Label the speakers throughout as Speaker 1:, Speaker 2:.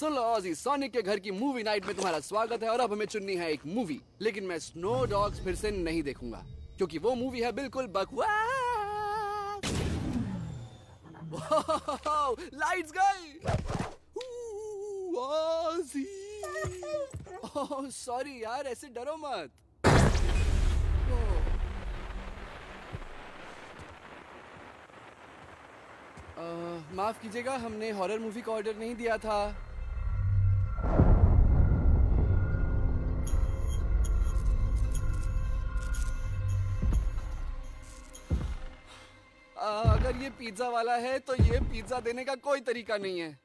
Speaker 1: सुन लो Aussie, sonic के घर की मूवी नाइट में तुम्हारा स्वागत है और अब हमें चुननी है एक मूवी। लेकिन मैं स्नो डॉग्स फिर से नहीं देखूंगा क्योंकि वो मूवी है बिल्कुल बकवास। लाइट्स गई। ऑजी, ओह सॉरी यार, ऐसे डरो मत। माफ कीजिएगा, हमने हॉरर मूवी का ऑर्डर नहीं दिया था। अगर ये पिज्जा वाला है तो ये पिज्जा देने का कोई तरीका नहीं है।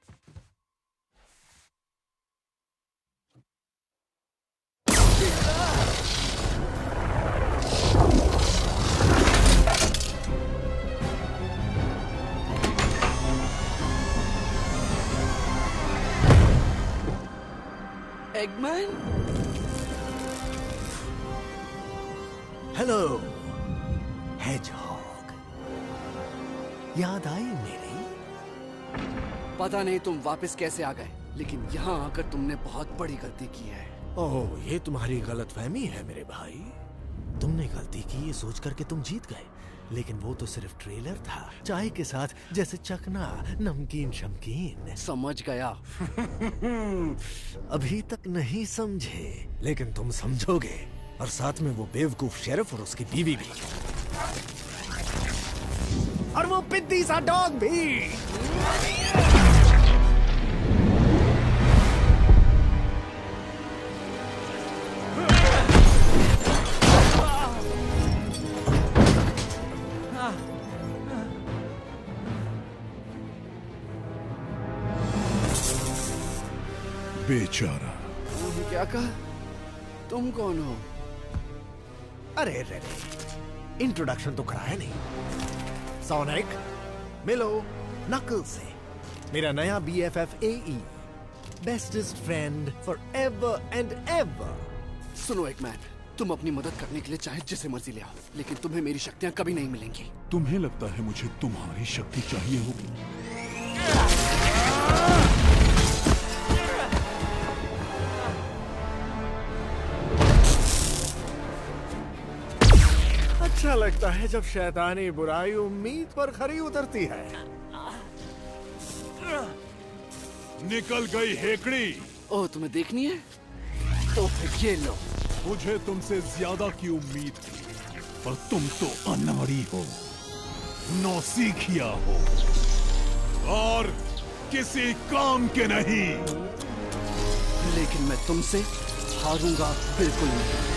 Speaker 1: एगमैन,
Speaker 2: हेलो हेजहॉग, याद आई मेरी?
Speaker 1: पता नहीं तुम वापस कैसे आ गए, लेकिन यहाँ आकर तुमने बहुत बड़ी गलती की है।
Speaker 2: ओह, ये तुम्हारी गलतफहमी है मेरे भाई। तुमने गलती की ये सोच करके तुम जीत गए, लेकिन वो तो सिर्फ ट्रेलर था, चाय के साथ जैसे चखना, नमकीन शमकीन।
Speaker 1: समझ गया।
Speaker 2: अभी तक नहीं समझे, लेकिन तुम समझोगे, और साथ में वो बेवकूफ शेरिफ और उसकी बीवी भी, और वो पिद्दी सा डॉग भी।
Speaker 3: बेचारा।
Speaker 1: क्या कहा? तुम कौन हो?
Speaker 2: अरे रे रे, इंट्रोडक्शन तो कराया नहीं। सोनिक, मिलो नकल से, मेरा नया BFF AE, bestest friend for ever and ever.
Speaker 1: सुनो एगमैन, तुम अपनी मदद करने के लिए चाहे जिसे मर्जी ले आओ, लेकिन तुम्हें मेरी शक्तियां कभी नहीं मिलेंगी।
Speaker 3: तुम्हें लगता है मुझे तुम्हारी शक्ति चाहिए होगी?
Speaker 2: अच्छा लगता है जब शैतानी बुराई उम्मीद पर खरी उतरती है।
Speaker 3: निकल गई हेकड़ी।
Speaker 1: ओह, तुम्हें देखनी है? तो फिर ये लो।
Speaker 3: मुझे तुमसे ज्यादा की उम्मीद थी, पर तुम तो अनाड़ी हो, नौसिखिया हो, और किसी काम के नहीं।
Speaker 1: लेकिन मैं तुमसे हारूंगा बिल्कुल नहीं।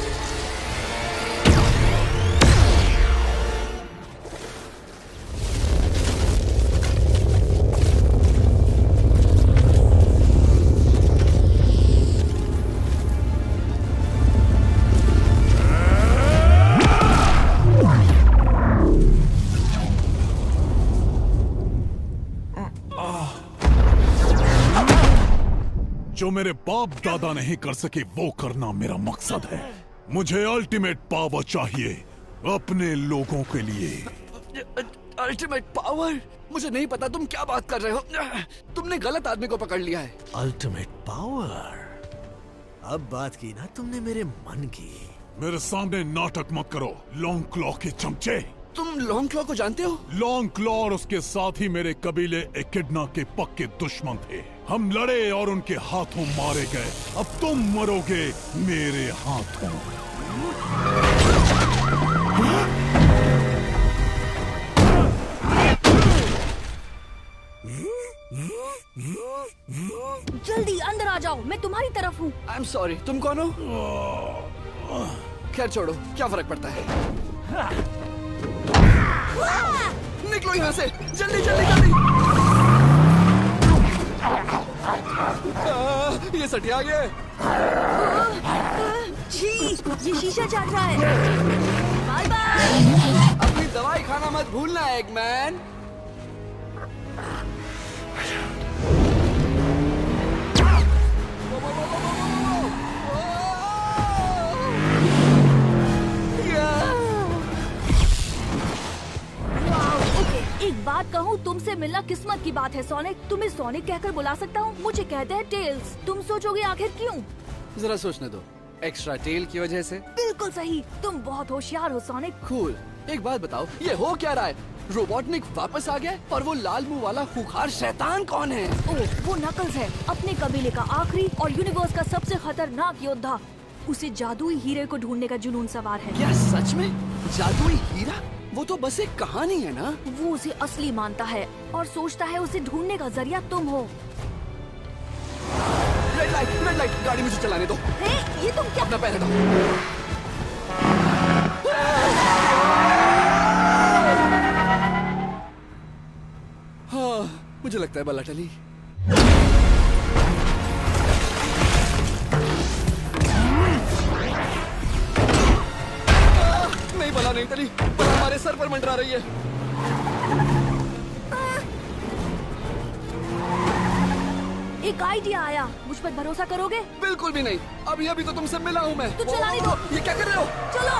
Speaker 3: जो मेरे बाप दादा नहीं कर सके वो करना मेरा मकसद है। मुझे अल्टीमेट पावर चाहिए अपने लोगों के लिए।
Speaker 1: Ultimate power? मुझे नहीं पता तुम क्या बात कर रहे हो। तुमने गलत आदमी को पकड़ लिया है।
Speaker 2: Ultimate power? अब बात की ना तुमने मेरे मन की।
Speaker 3: मेरे सामने नाटक मत करो, लॉन्ग क्लॉ के चमचे।
Speaker 1: तुम लॉन्ग क्लॉ को जानते हो?
Speaker 3: लॉन्ग क्लॉ और उसके साथ ही मेरे कबीले एकिडना के पक्के दुश्मन थे। हम लड़े और उनके हाथों मारे गए। अब तुम मरोगे मेरे हाथों।
Speaker 4: जल्दी अंदर आ जाओ, मैं तुम्हारी तरफ हूँ।
Speaker 1: आई एम सॉरी, तुम कौन हो? खैर छोड़ो, क्या फर्क पड़ता है। निकलो यहाँ से, जल्दी जल्दी जल्दी। ये सटिया गया।
Speaker 4: छी, ये शीशा चाट रहा है। Bye bye.
Speaker 1: अपनी दवाई खाना मत भूलना एगमैन।
Speaker 4: एक बात कहूँ, तुमसे तुमसे मिलना किस्मत की बात है सोनिक। तुम्हें सोनिक कहकर बुला सकता हूँ? मुझे कहते हैं टेल्स। तुम सोचोगे आखिर क्यों?
Speaker 1: जरा सोचने दो। एक्स्ट्रा टेल की वजह से?
Speaker 4: बिल्कुल सही, तुम बहुत होशियार हो सोनिक।
Speaker 1: कूल। एक बात बताओ, ये हो क्या रहा है? रोबोटनिक वापस आ गया और वो लाल मुंह वाला खूंखार शैतान कौन है?
Speaker 4: ओह, वो नकल्स है, अपने कबीले का आखिरी और यूनिवर्स का सबसे खतरनाक योद्धा। उसे जादुई हीरे को ढूंढने का जुनून सवार है।
Speaker 1: क्या सच में? जादुई हीरा? वो तो बस एक कहानी है ना?
Speaker 4: वो उसे असली मानता है और सोचता है उसे ढूंढने का जरिया तुम हो।
Speaker 1: रेड लाइट, गाड़ी मुझे चलाने दो।
Speaker 4: हे, ये तुम क्या?
Speaker 1: अपना पैर हटाओ। हाँ, मुझे लगता है बल्ला टली। नहीं, बला नहीं टली, बला हमारे सर पर मंडरा रही है।
Speaker 4: एक आइडिया आया, मुझ पर भरोसा करोगे?
Speaker 1: बिल्कुल भी नहीं, अभी तो तुमसे मिला हूँ मैं।
Speaker 4: तो चलाने दो।
Speaker 1: ये क्या कर रहे हो?
Speaker 4: चलो।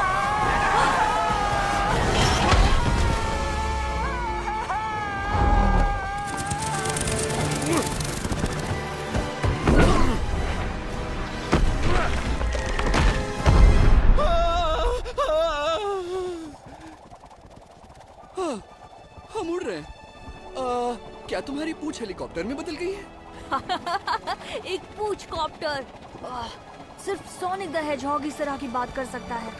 Speaker 1: हम उड़ रहे हैं। क्या तुम्हारी पूंछ हेलीकॉप्टर में बदल गई है?
Speaker 4: एक पूछ कॉप्टर। सिर्फ सोनिक द हेजहॉग इस तरह की बात कर सकता है।